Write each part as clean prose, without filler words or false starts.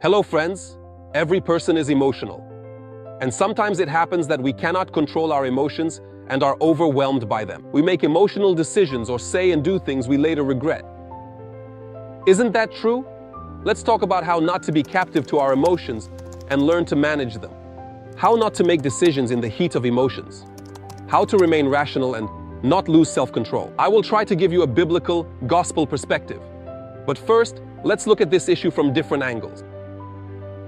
Hello friends, every person is emotional. And sometimes it happens that we cannot control our emotions and are overwhelmed by them. We make emotional decisions or say and do things we later regret. Isn't that true? Let's talk about how not to be captive to our emotions and learn to manage them. How not to make decisions in the heat of emotions. How to remain rational and not lose self-control. I will try to give you a biblical, gospel perspective. But first, let's look at this issue from different angles.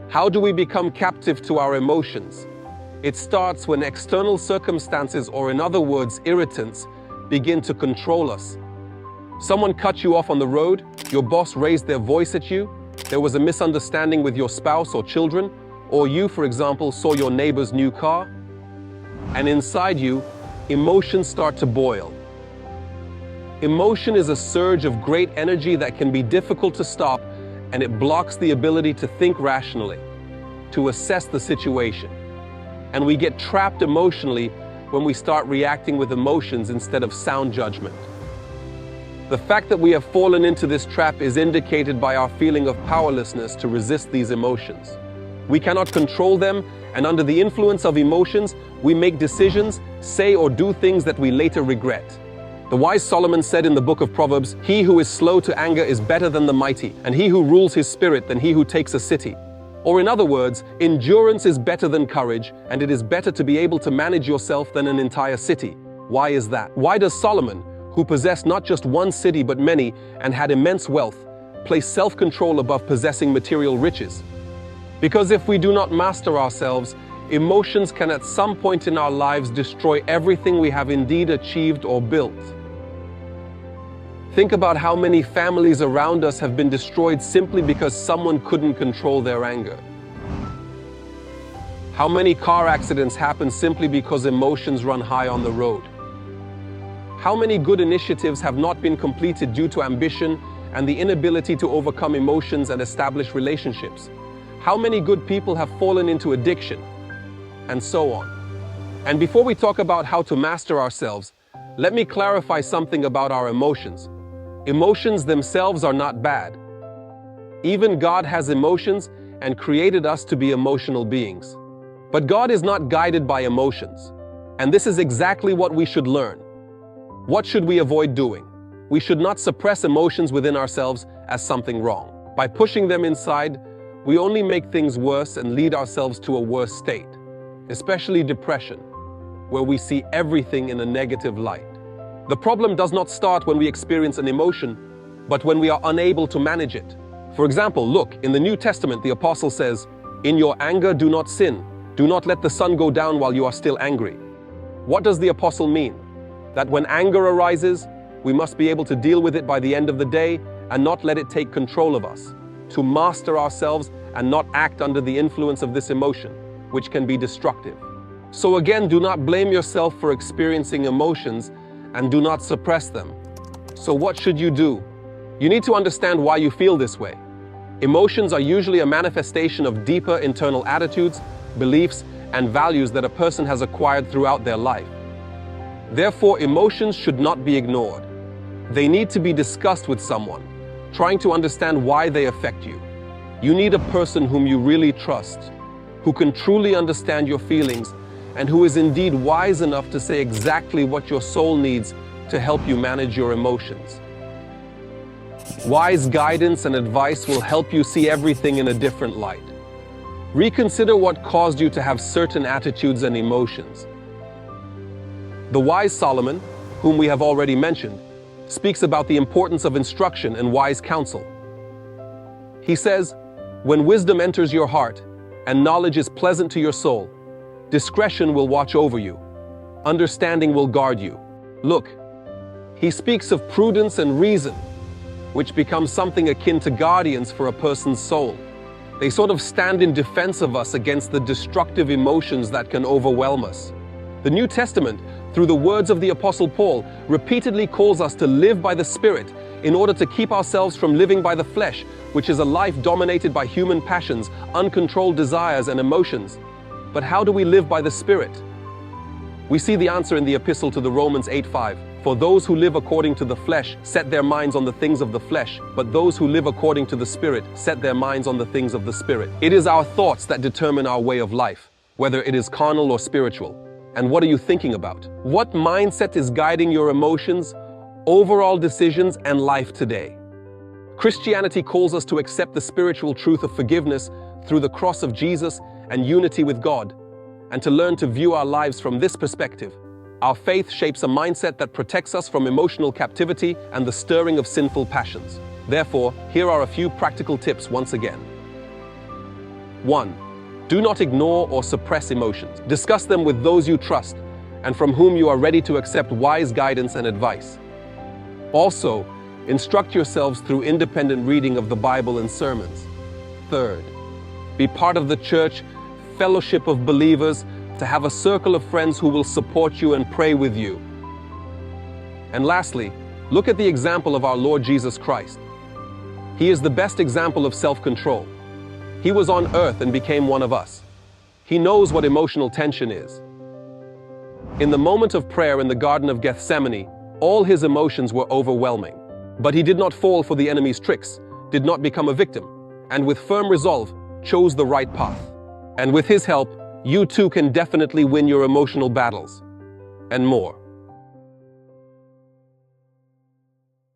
How do we become captive to our emotions? It starts when external circumstances, or in other words, irritants, begin to control us. Someone cut you off on the road, your boss raised their voice at you, there was a misunderstanding with your spouse or children, or you, for example, saw your neighbor's new car, and inside you, emotions start to boil. Emotion is a surge of great energy that can be difficult to stop, and it blocks the ability to think rationally, to assess the situation. And we get trapped emotionally when we start reacting with emotions instead of sound judgment. The fact that we have fallen into this trap is indicated by our feeling of powerlessness to resist these emotions. We cannot control them, and under the influence of emotions, we make decisions, say or do things that we later regret. The wise Solomon said in the book of Proverbs, "He who is slow to anger is better than the mighty, and he who rules his spirit than he who takes a city." Or in other words, endurance is better than courage, and it is better to be able to manage yourself than an entire city. Why is that? Why does Solomon, who possessed not just one city but many and had immense wealth, place self-control above possessing material riches? Because if we do not master ourselves, emotions can at some point in our lives destroy everything we have indeed achieved or built. Think about how many families around us have been destroyed simply because someone couldn't control their anger. How many car accidents happen simply because emotions run high on the road? How many good initiatives have not been completed due to ambition and the inability to overcome emotions and establish relationships? How many good people have fallen into addiction? And so on. And before we talk about how to master ourselves, let me clarify something about our emotions. Emotions themselves are not bad. Even God has emotions and created us to be emotional beings. But God is not guided by emotions. And this is exactly what we should learn. What should we avoid doing? We should not suppress emotions within ourselves as something wrong. By pushing them inside, we only make things worse and lead ourselves to a worse state, especially depression, where we see everything in a negative light. The problem does not start when we experience an emotion, but when we are unable to manage it. For example, look, in the New Testament, the apostle says, "In your anger do not sin. Do not let the sun go down while you are still angry." What does the apostle mean? That when anger arises, we must be able to deal with it by the end of the day and not let it take control of us, to master ourselves and not act under the influence of this emotion, which can be destructive. So again, do not blame yourself for experiencing emotions and do not suppress them. So what should you do? You need to understand why you feel this way. Emotions are usually a manifestation of deeper internal attitudes, beliefs, and values that a person has acquired throughout their life. Therefore, emotions should not be ignored. They need to be discussed with someone, trying to understand why they affect you. You need a person whom you really trust, who can truly understand your feelings, and who is indeed wise enough to say exactly what your soul needs to help you manage your emotions. Wise guidance and advice will help you see everything in a different light. Reconsider what caused you to have certain attitudes and emotions. The wise Solomon, whom we have already mentioned, speaks about the importance of instruction and wise counsel. He says, "When wisdom enters your heart and knowledge is pleasant to your soul, discretion will watch over you. Understanding will guard you." Look, he speaks of prudence and reason, which becomes something akin to guardians for a person's soul. They sort of stand in defense of us against the destructive emotions that can overwhelm us. The New Testament, through the words of the Apostle Paul, repeatedly calls us to live by the Spirit in order to keep ourselves from living by the flesh, which is a life dominated by human passions, uncontrolled desires, and emotions. But how do we live by the Spirit? We see the answer in the epistle to the Romans 8:5. For those who live according to the flesh set their minds on the things of the flesh, but those who live according to the Spirit set their minds on the things of the Spirit. It is our thoughts that determine our way of life, whether it is carnal or spiritual. And what are you thinking about? What mindset is guiding your emotions, overall decisions, and life today? Christianity calls us to accept the spiritual truth of forgiveness through the cross of Jesus and unity with God, and to learn to view our lives from this perspective. Our faith shapes a mindset that protects us from emotional captivity and the stirring of sinful passions. Therefore, here are a few practical tips once again. 1. Do not ignore or suppress emotions. Discuss them with those you trust and from whom you are ready to accept wise guidance and advice. Also, instruct yourselves through independent reading of the Bible and sermons. 3rd, be part of the church, fellowship of believers, to have a circle of friends who will support you and pray with you. And lastly, look at the example of our Lord Jesus Christ. He is the best example of self-control. He was on earth and became one of us. He knows what emotional tension is. In the moment of prayer in the Garden of Gethsemane, all his emotions were overwhelming. But he did not fall for the enemy's tricks, did not become a victim, and with firm resolve, chose the right path. And with his help, you too can definitely win your emotional battles and more.